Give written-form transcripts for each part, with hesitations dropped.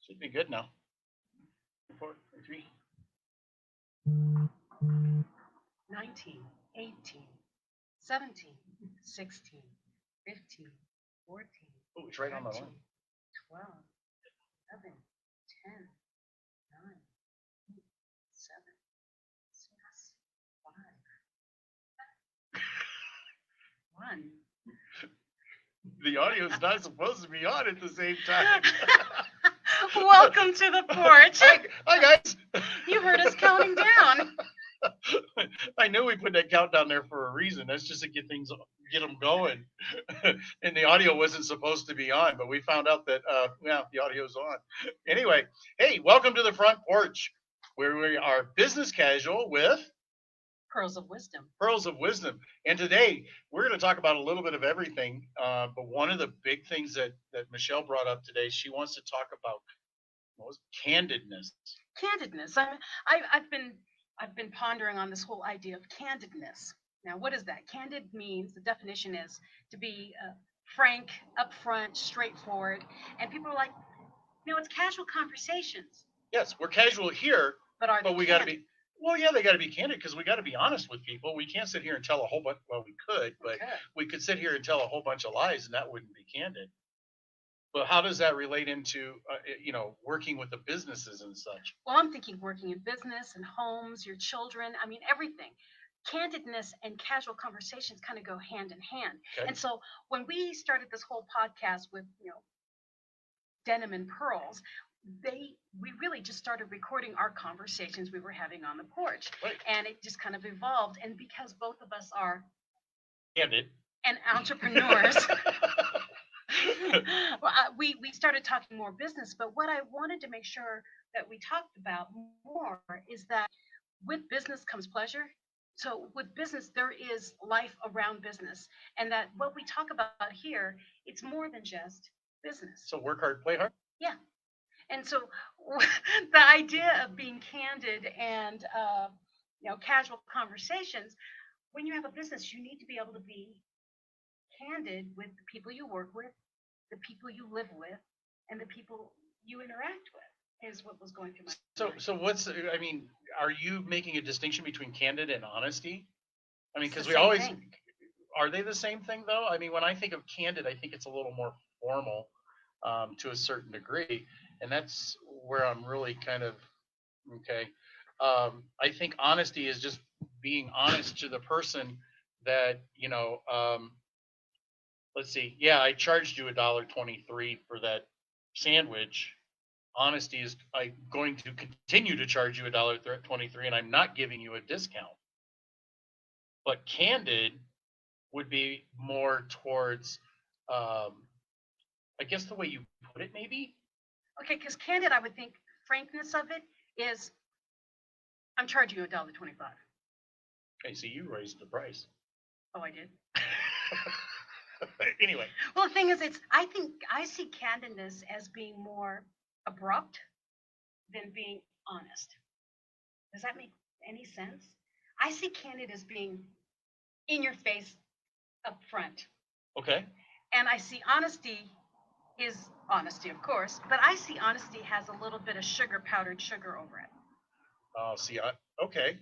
Should be good now. 4, 3. 19, 18, 17, 16, 15, 14, Oh, it's right on the 13, line. 12, 11, 10, 9, 8, 7, 6, 5, 1. The audio's not supposed to be on at the same time. Welcome to the porch. Hi guys. You heard us counting down. I knew we put that countdown there for a reason. That's just to get them going. And the audio wasn't supposed to be on, but we found out that the audio's on. Anyway, hey, welcome to the front porch, where we are business casual with Pearls of Wisdom. Pearls of Wisdom. And today we're going to talk about a little bit of everything. But one of the big things that Michelle brought up today, she wants to talk about candidness. Candidness. I've been pondering on this whole idea of candidness. Now, what is that? Candid means, the definition is to be frank, upfront, straightforward. And people are like, it's casual conversations. Yes, we're casual here, but we got to be. Well, yeah, they got to be candid because we got to be honest with people. We can't sit here and tell a whole bunch. Well, we could, but we could sit here and tell a whole bunch of lies, and that wouldn't be candid. But how does that relate into working with the businesses and such? Well, I'm thinking working in business and homes, your children. I mean, everything. Candidness and casual conversations kind of go hand in hand. Okay. And so when we started this whole podcast with Denim and Pearls, we really just started recording our conversations we were having on the porch. Right. And it just kind of evolved. And because both of us are candid and entrepreneurs, we started talking more business. But what I wanted to make sure that we talked about more is that with business comes pleasure. So with business, there is life around business, and that what we talk about here, it's more than just business. So work hard, play hard. Yeah. And so the idea of being candid and casual conversations, when you have a business, you need to be able to be candid with the people you work with, the people you live with, and the people you interact with, is what was going through my mind. So are you making a distinction between candid and honesty? I mean, because are they the same thing though? I mean, when I think of candid, I think it's a little more formal to a certain degree. And that's where I'm really kind of, okay. I think honesty is just being honest to the person that, let's see. Yeah, I charged you $1.23 for that sandwich. Honesty is I'm going to continue to charge you $1.23 and I'm not giving you a discount. But candid would be more towards, I guess the way you put it, maybe. Okay, because candid, I would think frankness of it is, I'm charging you $1.25. Okay, so you raised the price. Oh, I did. Anyway. Well, the thing is, I see candidness as being more abrupt than being honest. Does that make any sense? I see candid as being in your face, up front. Okay. And I see honesty is honesty, of course, but I see honesty has a little bit of powdered sugar over it. Oh, okay,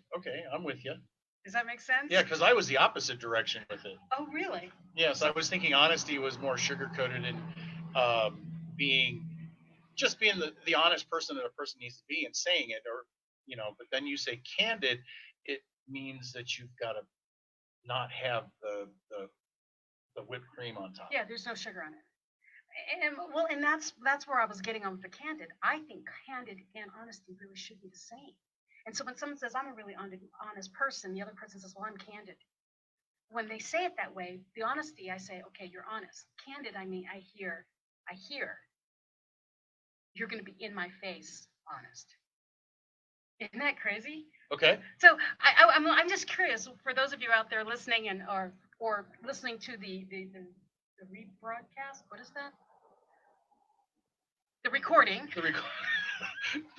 I'm with you. Does that make sense? Yeah, because I was the opposite direction with it. Oh, really? Yes, I was thinking honesty was more sugar-coated and being the honest person that a person needs to be and saying it, or but then you say candid, it means that you've got to not have the whipped cream on top. Yeah, there's no sugar on it. And that's where I was getting on with the candid. I think candid and honesty really should be the same. And so when someone says, I'm a really honest person, the other person says, well, I'm candid. When they say it that way, the honesty, I say, okay, you're honest. Candid, I mean, I hear you're going to be in my face honest. Isn't that crazy? Okay. So I'm just curious, for those of you out there listening or listening to the rebroadcast, what is that? The recording.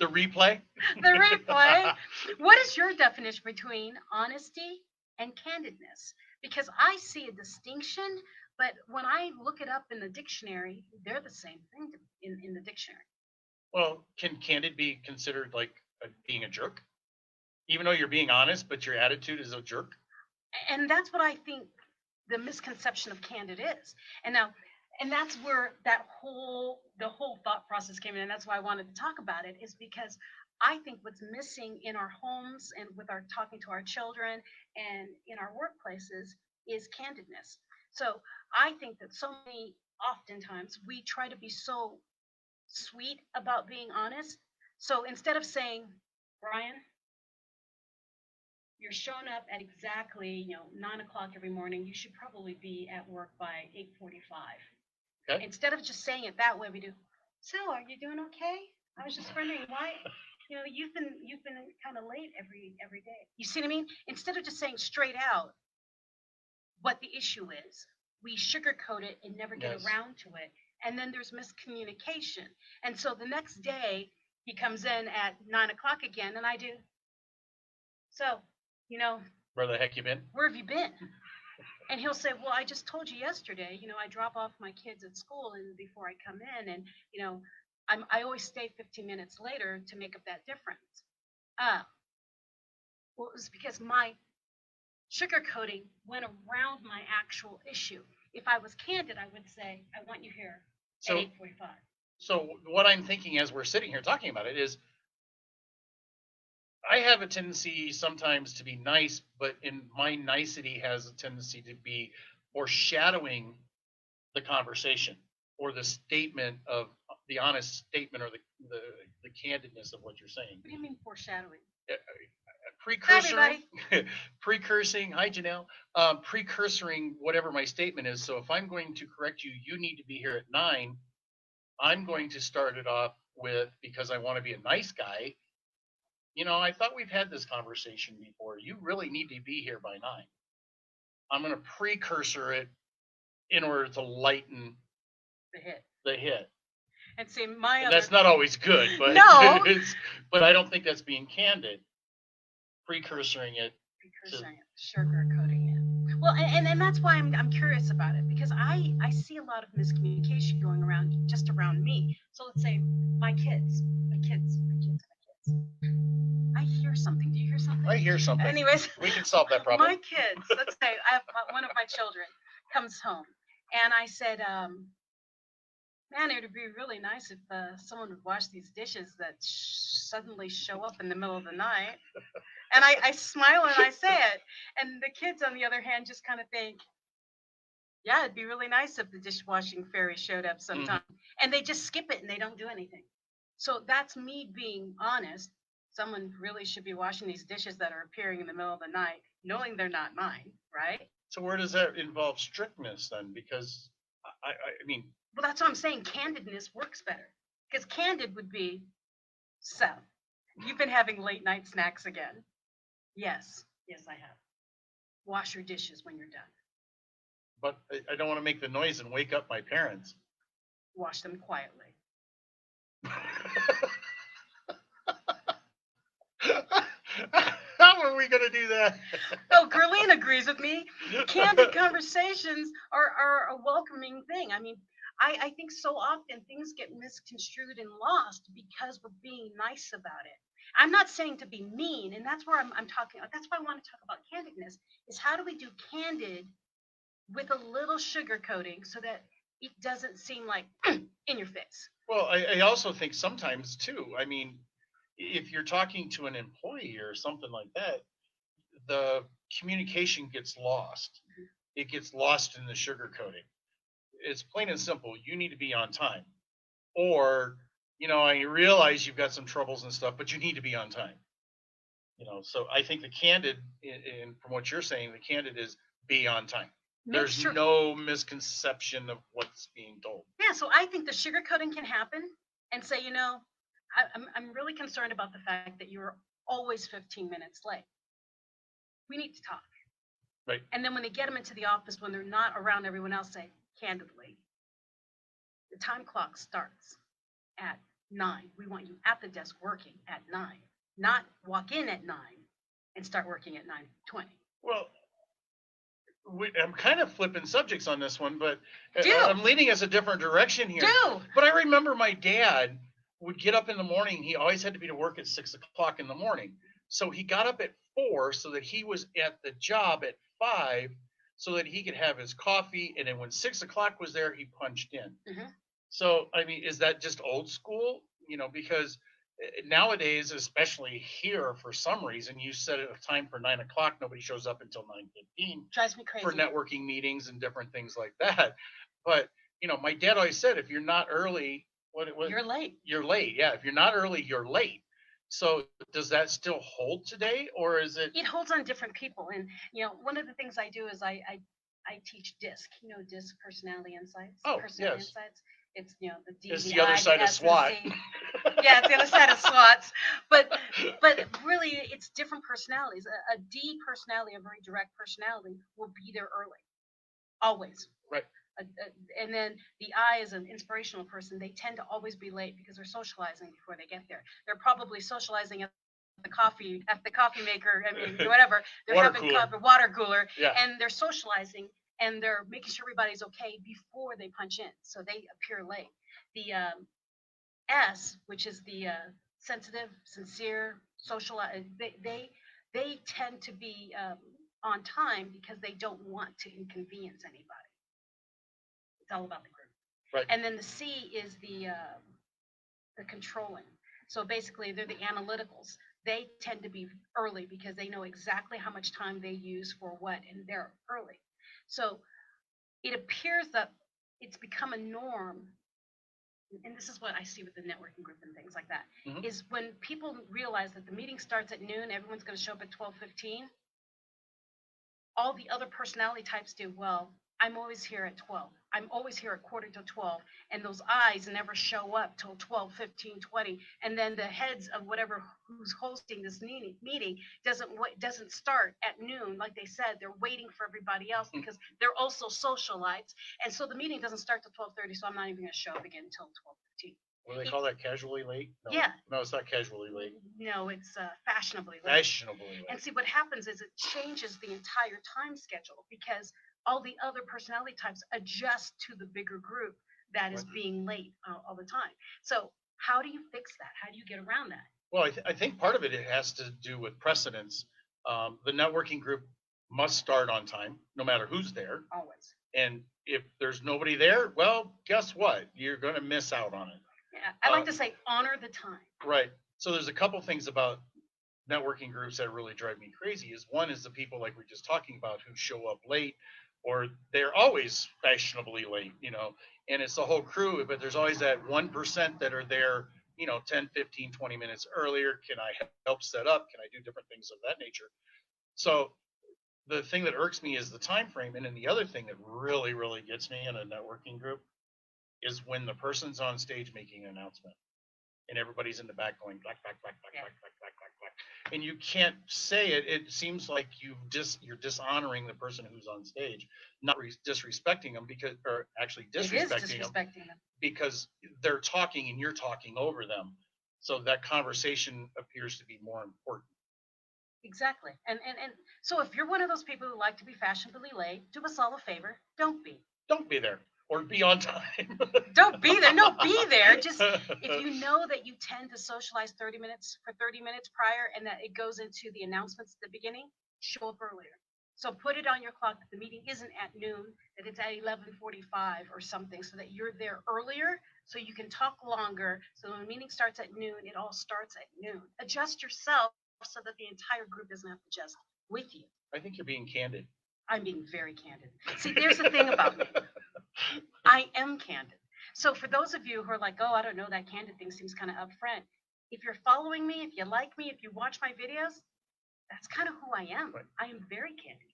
The replay. The replay. What is your definition between honesty and candidness? Because I see a distinction, but when I look it up in the dictionary, they're the same thing in the dictionary. Well, can candid be considered like being a jerk? Even though you're being honest, but your attitude is a jerk? And that's what I think the misconception of candid is. And now, and that's where the whole thought process came in, and that's why I wanted to talk about it, is because I think what's missing in our homes and with our talking to our children and in our workplaces is candidness. So I think that so many oftentimes we try to be so sweet about being honest. So instead of saying, Brian, you're showing up at exactly 9 o'clock every morning, you should probably be at work by 8:45. Okay. Instead of just saying it that way, we do, so are you doing okay? I was just wondering why, you've been kind of late every day. You see what I mean? Instead of just saying straight out what the issue is, we sugarcoat it and never get Yes. around to it, and then there's miscommunication. And so the next day he comes in at 9 o'clock again, and I do, so Where the heck you been? where have you been? And he'll say, well, I just told you yesterday, I drop off my kids at school and before I come in, and I always stay 15 minutes later to make up that difference. Well, it was because my sugarcoating went around my actual issue. If I was candid, I would say, I want you here at 8:45. So what I'm thinking as we're sitting here talking about it is, I have a tendency sometimes to be nice, but in my nicety has a tendency to be foreshadowing the conversation or the statement of the honest statement or the candidness of what you're saying. What do you mean foreshadowing? Precursoring, precursoring. Hi, Janelle. Precursoring whatever my statement is. So if I'm going to correct you, you need to be here at 9. I'm going to start it off with, because I want to be a nice guy. I thought we've had this conversation before. You really need to be here by 9. I'm going to precursor it in order to lighten the hit. And see, that's not always good, but no, but I don't think that's being candid. Precursoring it, sugarcoating it. Well, and that's why I'm curious about it, because I see a lot of miscommunication going around just around me. So let's say my kids. I hear something. Do you hear something? I hear something. Anyways, we can solve that problem. My kids. Let's say I have one of my children comes home, and I said, man, it would be really nice if someone would wash these dishes that suddenly show up in the middle of the night. And I smile and I say it. And the kids, on the other hand, just kind of think, yeah, it'd be really nice if the dishwashing fairy showed up sometime. Mm-hmm. And they just skip it and they don't do anything. So that's me being honest. Someone really should be washing these dishes that are appearing in the middle of the night, knowing they're not mine, right? So where does that involve strictness then? Because I mean... Well, that's what I'm saying. Candidness works better. Because candid would be, so, you've been having late night snacks again. Yes, I have. Wash your dishes when you're done. But I don't want to make the noise and wake up my parents. Wash them quietly. How are we going to do that? Oh, Gerline agrees with me. Candid conversations are a welcoming thing. I mean, I think so often things get misconstrued and lost because we're being nice about it. I'm not saying to be mean, and that's where I'm talking. That's why I want to talk about candidness, is how do we do candid with a little sugarcoating so that it doesn't seem like in your face. Well, I also think sometimes too, I mean, if you're talking to an employee or something like that, the communication gets lost. Mm-hmm. It gets lost in the sugarcoating. It's plain and simple. You need to be on time. Or, I realize you've got some troubles and stuff, but you need to be on time. So I think the candid, and from what you're saying, the candid is be on time. There's no misconception of what's being told. Yeah, so I think the sugarcoating can happen and say, I'm really concerned about the fact that you're always 15 minutes late. We need to talk. Right. And then when they get them into the office, when they're not around everyone else, say, candidly, the time clock starts at 9. We want you at the desk working at 9, not walk in at 9 and start working at 9:20. Well, I'm kind of flipping subjects on this one, but I'm leading us a different direction here. Do. But I remember my dad would get up in the morning. He always had to be to work at 6 o'clock in the morning. So he got up at 4 so that he was at the job at 5 so that he could have his coffee. And then when 6 o'clock was there, he punched in. Mhm. So, I mean, is that just old school? Because nowadays, especially here, for some reason, you set a time for 9 o'clock. Nobody shows up until 9:15 Drives me for crazy. networking meetings and different things like that. But my dad always said, if you're not early, what it was, You're late. you're late. Yeah, if you're not early, you're late. So does that still hold today, or is it? It holds on different people. And one of the things I do is I teach DISC. DISC, personality insights. Oh, Personality yes, insights. It's the D, it's the the other I, the side of S, and the SWAT. C. Yeah, it's the other side of SWATs. But really, it's different personalities. A D personality, a very direct personality, will be there early, always. Right. And then the I is an inspirational person. They tend to always be late because they're socializing before they get there. They're probably socializing at the coffee maker. I mean, whatever. They're Water having cooler. coffee, water cooler, Yeah. and they're socializing and they're making sure everybody's okay before they punch in. So they appear late. The S, which is the sensitive, sincere, social, they tend to be on time because they don't want to inconvenience anybody. It's all about the group. Right. And then the C is the controlling. So basically, they're the analyticals. They tend to be early because they know exactly how much time they use for what, and they're early. So it appears that it's become a norm, and this is what I see with the networking group and things like that, Mhm. is when people realize that the meeting starts at noon, everyone's going to show up at 12:15. All the other personality types do, well, I'm always here at 12. I'm always here at quarter to 12. And those eyes never show up till 12, 15, 20. And then the heads of whatever who's hosting this meeting doesn't start at noon. Like they said, they're waiting for everybody else because they're also socialites. And so the meeting doesn't start till 12:30. So I'm not even going to show up again until 12:15. What do they call that? Casually late? No, Yeah. No, it's not casually late. No, it's fashionably late. Fashionably late. And see, what happens is it changes the entire time schedule because all the other personality types adjust to the bigger group that is Right. being late all the time. So how do you fix that? How do you get around that? Well, I think part of it has to do with precedence. The networking group must start on time, no matter who's there. Always. And if there's nobody there, well, guess what? You're going to miss out on it. Yeah, I like to say honor the time. Right. So there's a couple things about networking groups that really drive me crazy. Is one is the people like we're just talking about who show up late, or they're always fashionably late, and it's the whole crew, but there's always that 1% that are there, 10, 15, 20 minutes earlier. Can I help set up? Can I do different things of that nature? So the thing that irks me is the time frame. And then the other thing that really, really gets me in a networking group is when the person's on stage making an announcement and everybody's in the back going black, black, black, black, Yeah. black, black, black, black, black. And you can't say it. It seems like you're dishonoring the person who's on stage, not disrespecting them or actually It is disrespecting them disrespecting them. because they're talking and you're talking over them. So that conversation appears to be more important. Exactly. And so if you're one of those people who like to be fashionably late, do us all a favor. Don't be. Don't be there or be on time. Don't be there. No, be there. Just if you know that you tend to socialize 30 minutes prior and that it goes into the announcements at the beginning, show up earlier. So put it on your clock that the meeting isn't at noon, that it's at 11:45 or something, so that you're there earlier, so you can talk longer. So when the meeting starts at noon, it all starts at noon. Adjust yourself so that the entire group doesn't have to adjust with you. I think you're being candid. I'm being very candid. See, there's the thing about me. I am candid. So for those of you who are like, oh, I don't know, that candid thing seems kind of upfront. If you're following me, if you like me, if you watch my videos, that's kind of who I am. Right. I am very candid.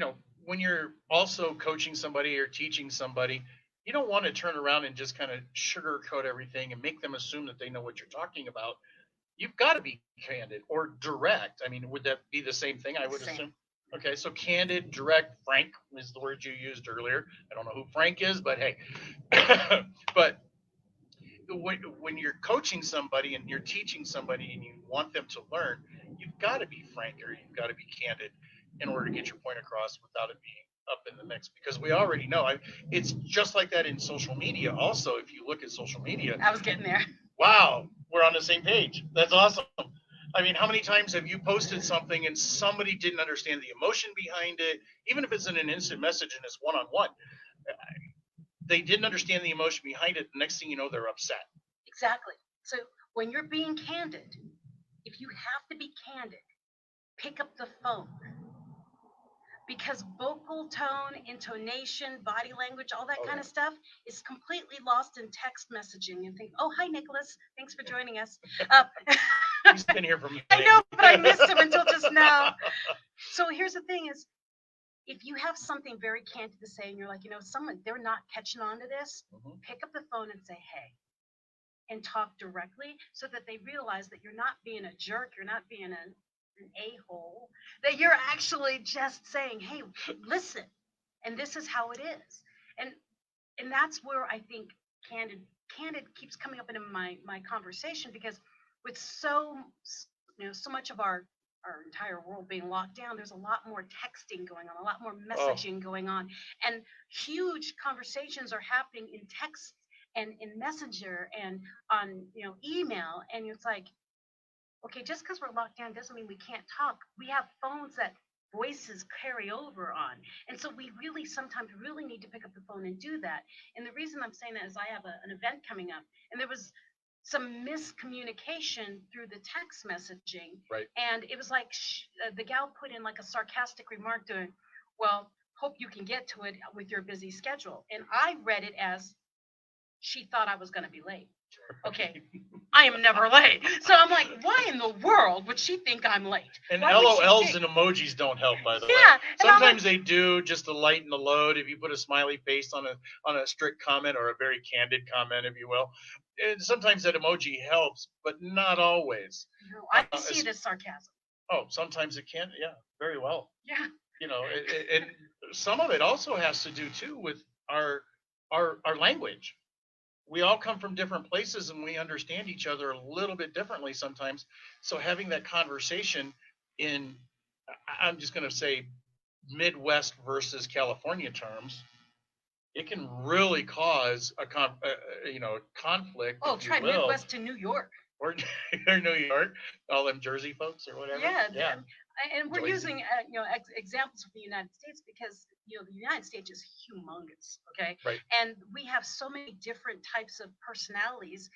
Well, when you're also coaching somebody or teaching somebody, you don't want to turn around and just kind of sugarcoat everything and make them assume that they know what you're talking about. You've got to be candid or direct. I mean, would that be the same thing? I would assume. Okay, so candid, direct, frank is the word you used earlier. I don't know who Frank is, but hey. But when you're coaching somebody and you're teaching somebody and you want them to learn, you've got to be frank or you've got to be candid in order to get your point across without it being up in the mix because we already know. It's just like that in social media. Also, if you look at social media, I was getting there. wow, we're on the same page. That's awesome. I mean, how many times have you posted something and somebody didn't understand the emotion behind it, even if it's in an instant message and it's one on one? They didn't understand the emotion behind it. The next thing you know, they're upset. Exactly. So when you're being candid, if you have to be candid, pick up the phone. Because vocal tone, intonation, body language, all that kind of stuff is completely lost in text messaging. And think, oh, hi, Nicholas. Thanks for joining us. He's been here for me. I know, but I missed him until just now. So here's the thing is, if you have something very candid to say and you're like, someone, they're not catching on to this, pick up the phone and say, hey, and talk directly so that they realize that you're not being a jerk, you're not being an a-hole, that you're actually just saying, hey, listen, and this is how it is. And that's where I think candid keeps coming up in my conversation, because with so much of our entire world being locked down, there's a lot more texting going on, a lot more messaging going on, and huge conversations are happening in text and in messenger and on email, and it's like, okay, just because we're locked down doesn't mean we can't talk. We have phones that voices carry over on. And so we really sometimes really need to pick up the phone and do that. And the reason I'm saying that is I have an event coming up, and there was some miscommunication through the text messaging. Right. And it was like the gal put in like a sarcastic remark doing, well, hope you can get to it with your busy schedule. And I read it as she thought I was going to be late. Okay, I am never late. So I'm like, why in the world would she think I'm late? And Why LOLs and emojis don't help, by the way. Sometimes they do, just to lighten the load. If you put a smiley face on a strict comment or a very candid comment, if you will, and sometimes that emoji helps, but not always. No, I see it as sarcasm. Oh, sometimes it can. Yeah, very well. Yeah. And some of it also has to do too with our language. We all come from different places and we understand each other a little bit differently sometimes. So having that conversation in, I'm just going to say, Midwest versus California terms, it can really cause a conflict. Oh, try Midwest to New York. Or New York, all them Jersey folks or whatever. Yeah. And we're using examples from the United States because the United States is humongous, okay? Right. And we have so many different types of personalities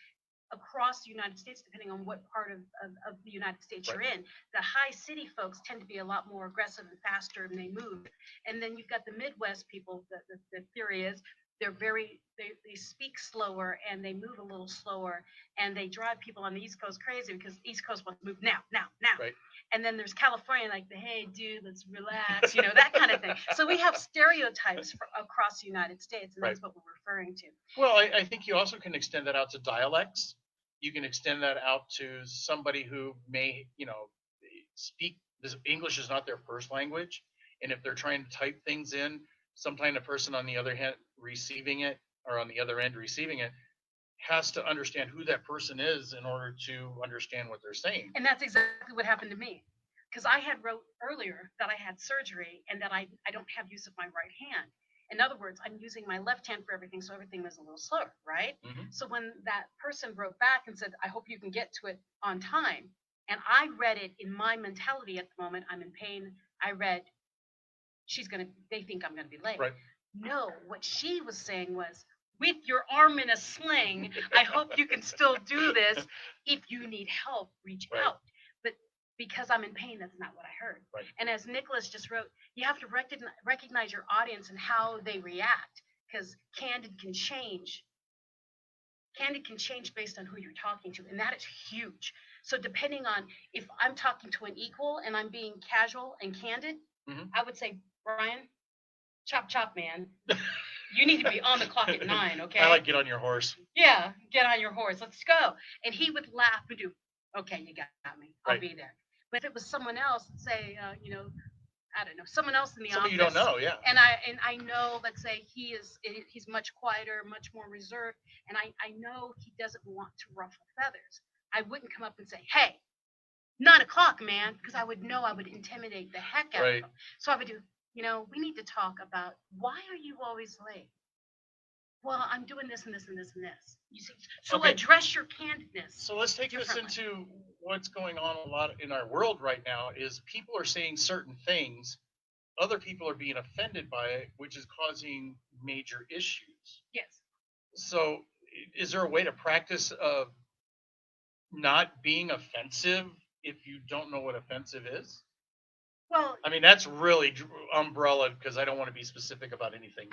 across the United States, depending on what part of the United States you're in. The high city folks tend to be a lot more aggressive and faster, and they move. And then you've got the Midwest people. The theory is they speak slower and they move a little slower, and they drive people on the East Coast crazy because East Coast wants to move now. Right. And then there's California, like hey dude, let's relax, that kind of thing. So we have stereotypes across the United States, and that's what we're referring to. Well, I think you also can extend that out to dialects. You can extend that out to somebody who may, speak English is not their first language, and if they're trying to type things in, sometimes the person on the other hand receiving it, or on the other end receiving it, has to understand who that person is in order to understand what they're saying. And that's exactly what happened to me, because I had wrote earlier that I had surgery and that I don't have use of my right hand. In other words, I'm using my left hand for everything, so everything was a little slower, right? Mm-hmm. So when that person wrote back and said, I hope you can get to it on time, and I read it in my mentality at the moment, I'm in pain, I read, they think I'm gonna be late. Right. No, what she was saying was, with your arm in a sling, I hope you can still do this. If you need help, reach out. But because I'm in pain, that's not what I heard. Right. And as Nicholas just wrote, you have to recognize your audience and how they react, because candid can change. Candid can change based on who you're talking to, and that is huge. So depending on if I'm talking to an equal and I'm being casual and candid, I would say, Brian, chop, man. You need to be on the clock at 9, okay? I like get on your horse. Yeah, get on your horse. Let's go. And he would laugh and do, okay, you got me. I'll be there. But if it was someone else, say, I don't know, someone else in the office. You don't know, yeah. And I know, let's say he's much quieter, much more reserved, and I know he doesn't want to ruffle feathers. I wouldn't come up and say, hey, 9 o'clock, man, because I would know I would intimidate the heck out of him. So I would do, we need to talk about why are you always late? Well, I'm doing this and this and this and this. You see, so Okay. address your candidness. So let's take this differently. into what's going on a lot in our world right now is people are saying certain things, other people are being offended by it, which is causing major issues. Yes. So is there a way to practice not being offensive if you don't know what offensive is? Well, I mean, that's really umbrella because I don't want to be specific about anything.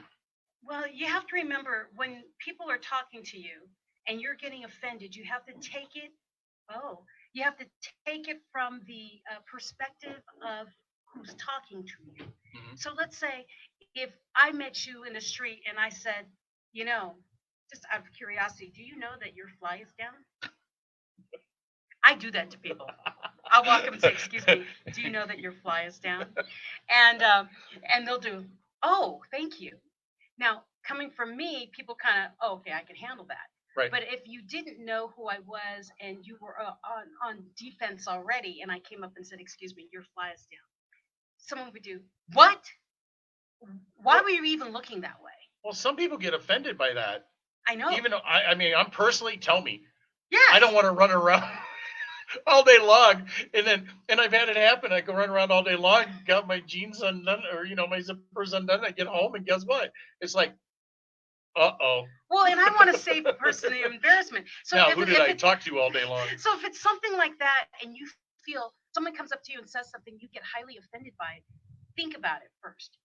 well, you have to remember when people are talking to you and you're getting offended, you have to take it. Oh, you have to take it from the perspective of who's talking to you. Mhm. So let's say if I met you in the street and I said, you know, just out of curiosity, do you know that your fly is down? I do that to people. I'll walk up and say, "Excuse me, do you know that your fly is down?" And they'll do, "Oh, thank you." Now, coming from me, people kind of, oh, okay, I can handle that. Right. But if you didn't know who I was and you were on defense already, and I came up and said, "Excuse me, your fly is down," someone would do, "What? Why were you even looking that way?" Well, some people get offended by that. I know. Even though I mean, I'm personally, tell me. Yes. I don't want to run around all day long, and I've had it happen. I go run around all day long, got my jeans undone, or my zippers undone. I get home, and guess what? It's like, uh-oh. Well, and I want to save the person the embarrassment. So Now, if, who if did I it, talk to all day long? so if it's something like that, and you feel someone comes up to you and says something, you get highly offended by it. Think about it first.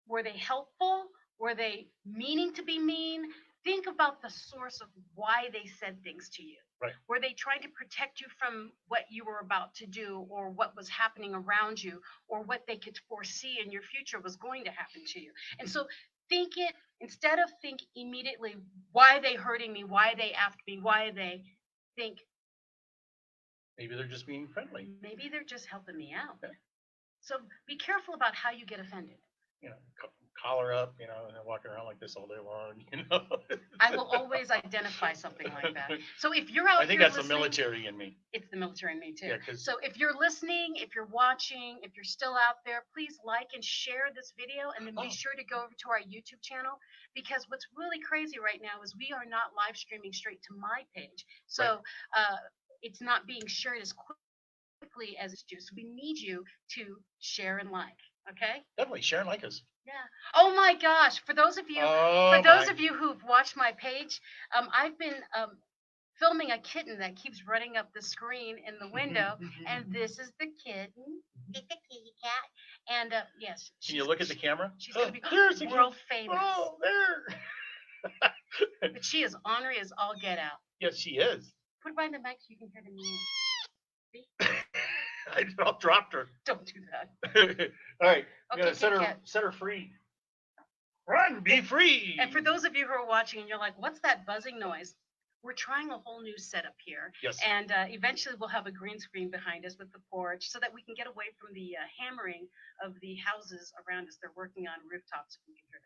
Were they helpful? Were they meaning to be mean? Think about the source of why they said things to you. Right. Were they trying to protect you from what you were about to do or what was happening around you or what they could foresee in your future was going to happen to you? And so think it instead of think immediately, why are they hurting me? Why are they after me? Why are they think Maybe they're just being friendly. maybe they're just helping me out. Yeah. So be careful about how you get offended. Collar up, and walking around like this all day long, I will always identify something like that. So if you're out I think here that's listening, the military in me. it's the military in me too. Yeah, so if you're listening, if you're watching, if you're still out there, please like and share this video, and then be sure to go over to our YouTube channel, because what's really crazy right now is we are not live streaming straight to my page. So it's not being shared as quickly as it's due. So we need you to share and like. Okay? Definitely share and like us. Yeah. Oh my gosh! For those of you who've watched my page, I've been filming a kitten that keeps running up the screen in the window, and this is the kitten, the kitty cat, and yes. Can you look at the camera? She's gonna be There's world famous. Oh, there. But she is ornery as all get out. Yes, she is. Put it by the mic so you can hear the mew. I about dropped her. Don't do that. All right, Okay, set her free. Run, be free. And for those of you who are watching and you're like, what's that buzzing noise? We're trying a whole new setup here. Yes. And eventually we'll have a green screen behind us with the porch so that we can get away from the hammering of the houses around us. They're working on rooftops. If we can hear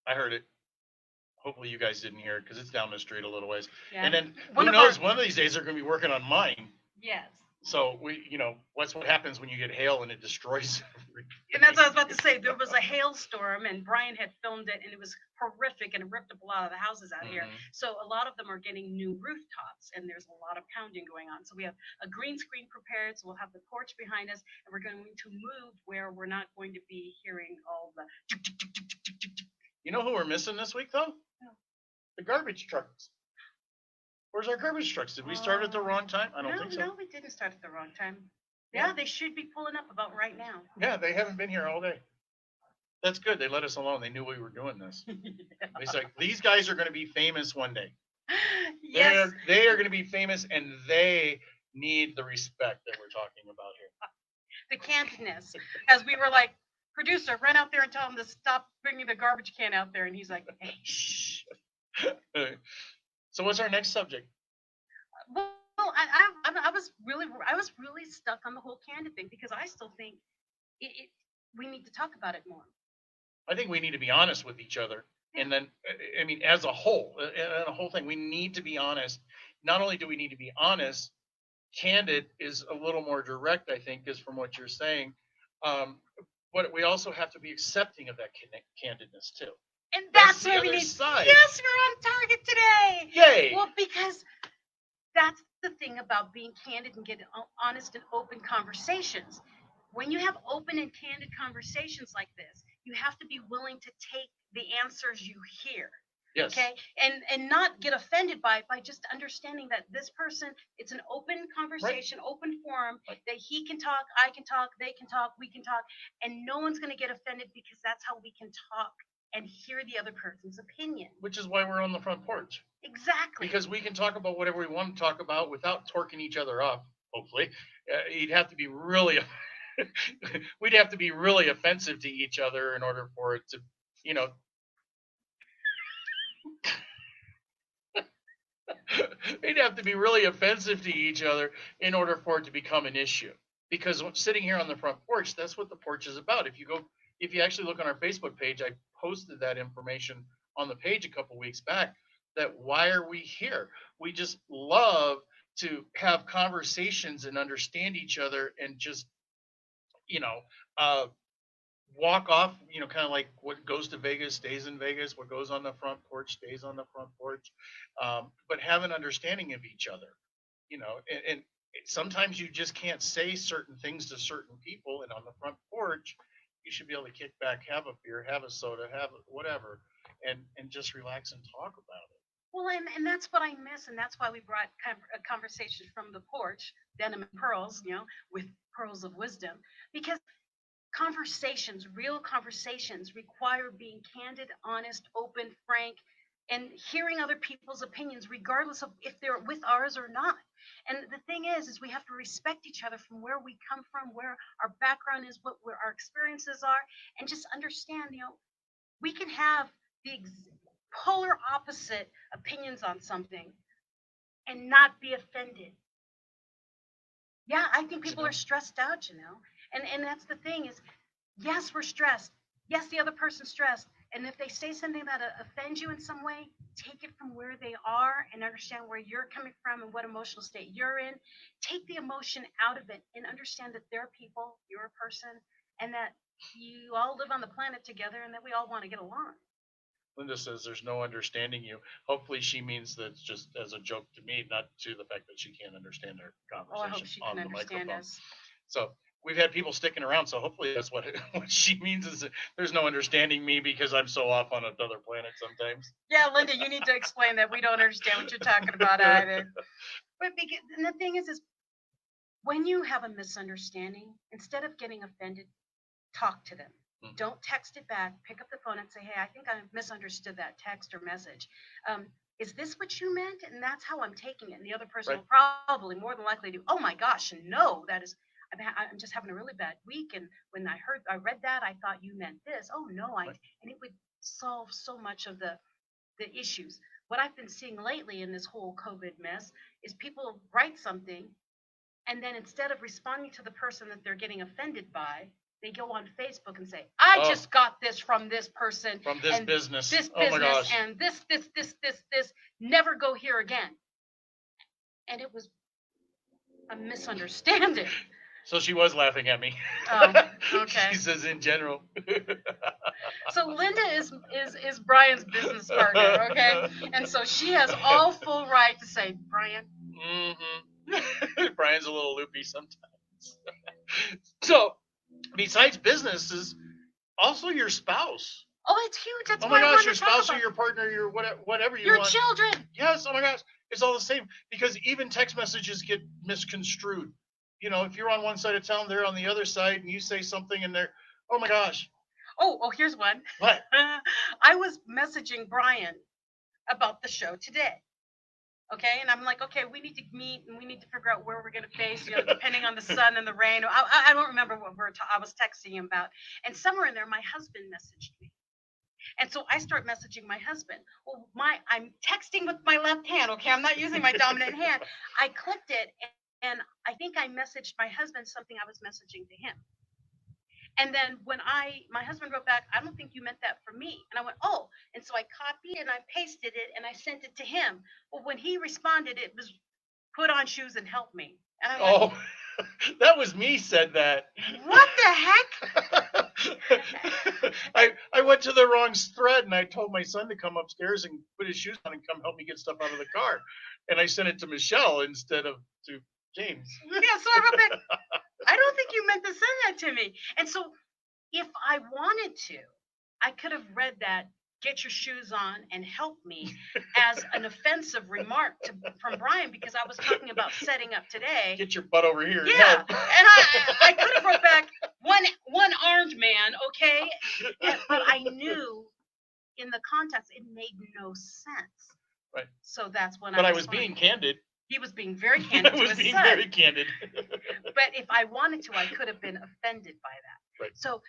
that. I heard it. Hopefully you guys didn't hear it because it's down the street a little ways. Yeah. And then who knows? One of these days they're going to be working on mine. Yes. So what's what happens when you get hail and it destroys everything. And that's what I was about to say. There was a hailstorm, and Brian had filmed it, and it was horrific, and it ripped up a lot of the houses out here. So a lot of them are getting new rooftops, and there's a lot of pounding going on. So we have a green screen prepared, so we'll have the porch behind us, and we're going to move where we're not going to be hearing all the. You know who we're missing this week, though? No. The garbage trucks. Where's our garbage trucks? Did we start at the wrong time? I don't think so. No, we didn't start at the wrong time. Yeah, they should be pulling up about right now. Yeah, they haven't been here all day. That's good. They let us alone. They knew we were doing this. Yeah. It's like, these guys are going to be famous one day. Yes. They are going to be famous, and they need the respect that we're talking about here. The candidness. As we were like, producer, run out there and tell him to stop bringing the garbage can out there. And he's like, hey, shh. So what's our next subject? Well, I was really stuck on the whole candid thing because I still think we need to talk about it more. I think we need to be honest with each other. Yeah. And then, I mean, as a whole thing, we need to be honest. Not only do we need to be honest, candid is a little more direct, I think, is from what you're saying. Um, but we also have to be accepting of that candidness too. And That's that's the where we other need. side. Yes, we're on target today. Yay! Well, because that's the thing about being candid and getting honest and open conversations. When you have open and candid conversations like this, you have to be willing to take the answers you hear. Yes. Okay, and not get offended by just understanding that this person, it's an open conversation, right. Open forum, right. That he can talk, I can talk, they can talk, we can talk, and no one's going to get offended because that's how we can talk and hear the other person's opinion. Which is why we're on the front porch. Exactly. Because we can talk about whatever we want to talk about without torquing each other up. Hopefully, you'd have to be really, we'd have to be really offensive to each other in order for it to, you know. We'd have to be really offensive to each other in order for it to become an issue. Because sitting here on the front porch, that's what the porch is about. If you actually look on our Facebook page, I posted that information on the page a couple weeks back. That why are we here? We just love to have conversations and understand each other and just, you know, walk off, kind of like what goes to Vegas stays in Vegas, what goes on the front porch stays on the front porch, but have an understanding of each other, and sometimes you just can't say certain things to certain people, and on the front porch, you should be able to kick back, have a beer, have a soda, have whatever, and just relax and talk about it. Well, and that's what I miss, and that's why we brought a conversation from the porch, Denim and Pearls, with pearls of wisdom, because conversations, real conversations, require being candid, honest, open, frank, and hearing other people's opinions, regardless of if they're with ours or not. And the thing is we have to respect each other from where we come from, where our background is, where our experiences are, and just understand, we can have the polar opposite opinions on something and not be offended. Yeah, I think people are stressed out, and that's the thing is, yes, we're stressed. Yes, the other person's stressed. And if they say something that offends you in some way, take it from where they are and understand where you're coming from and what emotional state you're in. Take the emotion out of it and understand that they're people, you're a person, and that you all live on the planet together and that we all want to get along. Linda says there's no understanding you. Hopefully she means that's just as a joke to me, not to the fact that she can't understand our conversation I hope she can understand us. So we've had people sticking around, so hopefully that's what she means is that there's no understanding me because I'm so off on another planet sometimes. Yeah, Linda, you need to explain that. We don't understand what you're talking about either. But and the thing is when you have a misunderstanding, instead of getting offended, talk to them. Mm-hmm. Don't text it back. Pick up the phone and say, hey, I think I misunderstood that text or message. Is this what you meant? And that's how I'm taking it. And the other person will probably more than likely do, oh my gosh, no, that is, I'm just having a really bad week. And when I read that, I thought you meant this. Oh no, and it would solve so much of the issues. What I've been seeing lately in this whole COVID mess is people write something, and then instead of responding to the person that they're getting offended by, they go on Facebook and say, I just got this from this person. From this business. This business, my gosh. And this, never go here again. And it was a misunderstanding. So she was laughing at me. Oh, okay. She says in general. So Linda is Brian's business partner, okay? And so she has all full right to say, Brian. Mm-hmm. Brian's a little loopy sometimes. So, besides businesses, also your spouse. Oh, it's huge. That's oh my gosh, your spouse or your partner, your whatever you want. Your children. Yes, oh my gosh. It's all the same because even text messages get misconstrued. If you're on one side of town, they're on the other side, and you say something and they're, oh my gosh. Oh, here's one. What? I was messaging Brian about the show today. Okay, and I'm like, okay, we need to meet and we need to figure out where we're going to face, depending on the sun and the rain. I don't remember what I was texting him about. And somewhere in there, my husband messaged me. And so I start messaging my husband. Well, I'm texting with my left hand, okay? I'm not using my dominant hand. I clicked it, and I think I messaged my husband something I was messaging to him. And then when my husband wrote back, I don't think you meant that for me. And I went, oh. And so I copied and I pasted it and I sent it to him. Well, when he responded, it was put on shoes and help me. And I'm Oh, that was me said that. like, what the heck? I went to the wrong thread and I told my son to come upstairs and put his shoes on and come help me get stuff out of the car. And I sent it to Michelle instead of to James. Yeah, so I wrote back, I don't think you meant to send that to me. And so if I wanted to, I could have read that, get your shoes on and help me, as an offensive remark from Brian, because I was talking about setting up today. Get your butt over here. Yeah, and I could have wrote back, one armed man, okay? But I knew in the context it made no sense. Right. So that's when But I was being candid. He was being very candid. I was being very candid. But if I wanted to, I could have been offended by that. Right. So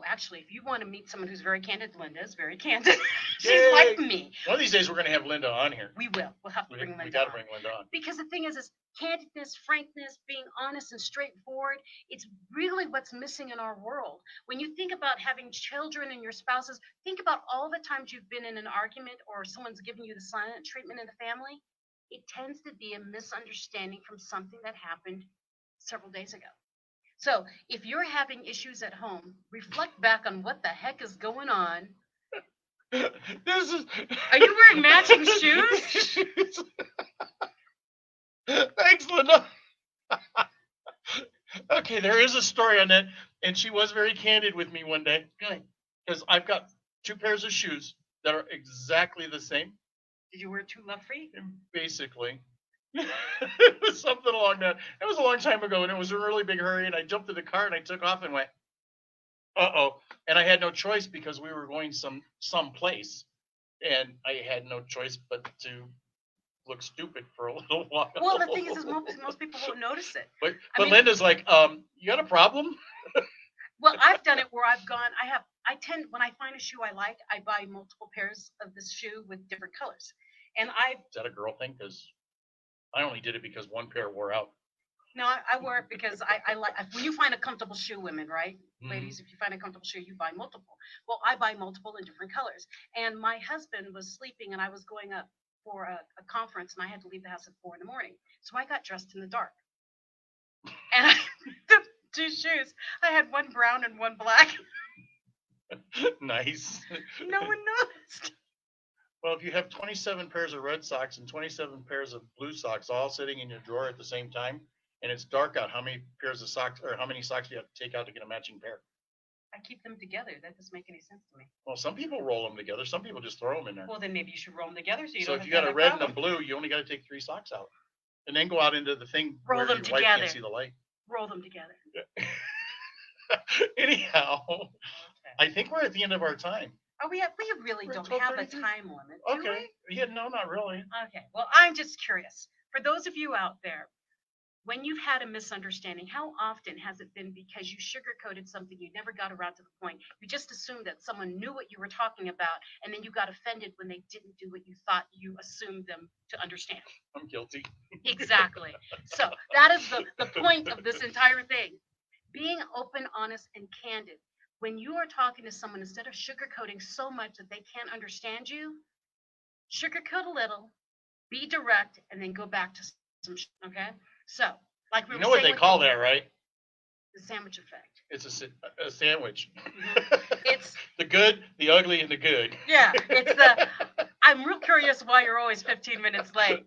actually, if you want to meet someone who's very candid, Linda is very candid. She's Yay. like me. One of these days we're going to have Linda on here. We will. We'll have to bring Linda on. We got to bring Linda on. Because the thing is candidness, frankness, being honest and straightforward, it's really what's missing in our world. When you think about having children and your spouses, think about all the times you've been in an argument or someone's giving you the silent treatment in the family. It tends to be a misunderstanding from something that happened several days ago. So if you're having issues at home, reflect back on what the heck is going on. Are you wearing matching shoes? Thanks, Linda. Okay, there is a story on that, and she was very candid with me one day. Good. Because I've got 2 pairs of shoes that are exactly the same. Did you wear 2 love-free? Basically. It was something along that. It was a long time ago, and it was a really big hurry, and I jumped in the car, and I took off and went, uh-oh. And I had no choice because we were going someplace, and I had no choice but to look stupid for a little while. Well, the thing is most people won't notice it. But Linda's like, you got a problem? Well, I've done it where I tend, when I find a shoe I like, I buy multiple pairs of this shoe with different colors. And Is that a girl thing? Because I only did it because one pair wore out. No, I wear it because I like, when you find a comfortable shoe, women, right? Mhm. Ladies, if you find a comfortable shoe, you buy multiple. Well, I buy multiple in different colors. And my husband was sleeping and I was going up for a conference and I had to leave the house at 4 a.m. So I got dressed in the dark. And I took 2 shoes. I had one brown and one black. Nice. No one noticed. Well, if you have 27 pairs of red socks and 27 pairs of blue socks all sitting in your drawer at the same time, and it's dark out, how many pairs of socks or how many socks do you have to take out to get a matching pair? I keep them together. That doesn't make any sense to me. Well, some people roll them together. Some people just throw them in there. Well, then maybe you should roll them together so you So don't if have you to got have a that red and a problem. blue, you only got to take 3 socks out, and then go out into the thing Roll where them your wife together. can't see the light. Roll them together. Anyhow, Okay. I think we're at the end of our time. Oh, we really We're don't at have a 12:33. time limit, do Okay. Yeah, no, not really. we? Okay. Well, I'm just curious. For those of you out there, when you've had a misunderstanding, how often has it been because you sugarcoated something, you never got around to the point, you just assumed that someone knew what you were talking about, and then you got offended when they didn't do what you thought you assumed them to understand? I'm guilty. Exactly. So that is the point of this entire thing. Being open, honest, and candid. When you are talking to someone, instead of sugarcoating so much that they can't understand you, sugarcoat a little, be direct, and then go back to some, okay? So, like we You were know what saying they with call that, right? the sandwich effect. It's a sandwich. It's the good, the ugly, and the good. Yeah, it's I'm real curious why you're always 15 minutes late.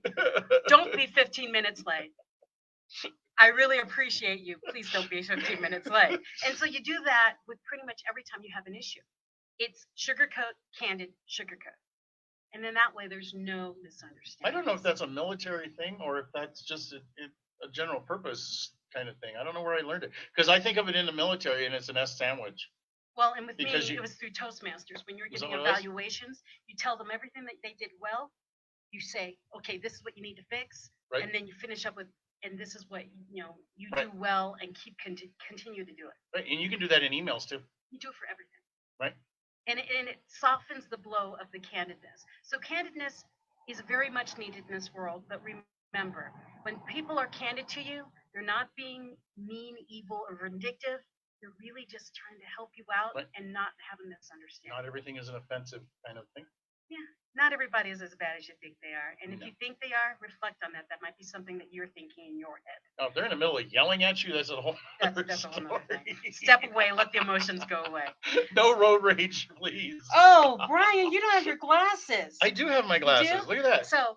Don't be 15 minutes late. I really appreciate you. Please don't be 15 minutes late. And so you do that with pretty much every time you have an issue. It's sugarcoat, candid, sugarcoat. And then that way there's no misunderstanding. I don't know if that's a military thing or if that's just a general purpose kind of thing. I don't know where I learned it. Because I think of it in the military and it's an S sandwich. Well, and with Because me, it was through Toastmasters. When you're Was giving that what it was? evaluations, you tell them everything that they did well. You say, okay, this is what you need to fix. Right. And then you finish up with, and this is what you Right. do well, and continue to do it. Right. And you can do that in emails too. You do it for everything. Right. And it softens the blow of the candidness. So candidness is very much needed in this world. But remember, when people are candid to you, they're not being mean, evil, or vindictive. They're really just trying to help you out Right. and not have a misunderstanding. Not everything is an offensive kind of thing. Not everybody is as bad as you think they are. And if No. you think they are, reflect on that. That might be something that you're thinking in your head. Oh, if they're in the middle of yelling at you, that's a whole That's a whole nother story. thing. Step away, let the emotions go away. No road rage, please. Oh, Brian, you don't have your glasses. I do have my glasses. Look at that. So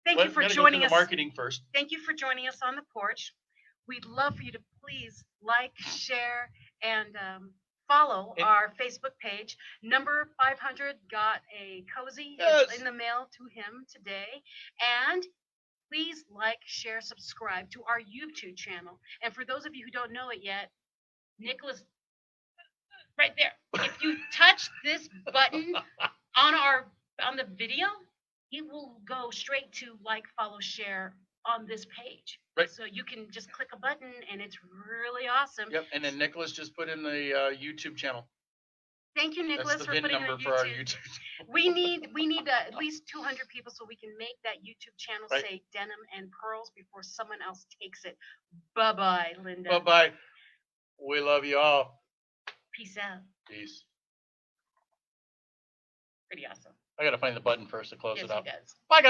thank you for Gotta joining go us. through the marketing first. Thank you for joining us on the porch. We'd love for you to please like, share, and follow our Facebook page. Number 500 got a cozy in the mail to him today. And please like, share, subscribe to our YouTube channel. And for those of you who don't know it yet, Nicholas, right there. If you touch this button on the video, it will go straight to like, follow, share on this page. Right. So you can just click a button, and it's really awesome. Yep. And then Nicholas just put in the YouTube channel. Thank you, Nicholas, That's the for VIN putting number the for our YouTube. We need at least 200 people so we can make that YouTube channel say Denim and Pearls before someone else takes it. Bye-bye, Linda. Bye-bye. We love you all. Peace out. Peace. Pretty awesome. I got to find the button first to close it up. Yes, he does. Bye, guys.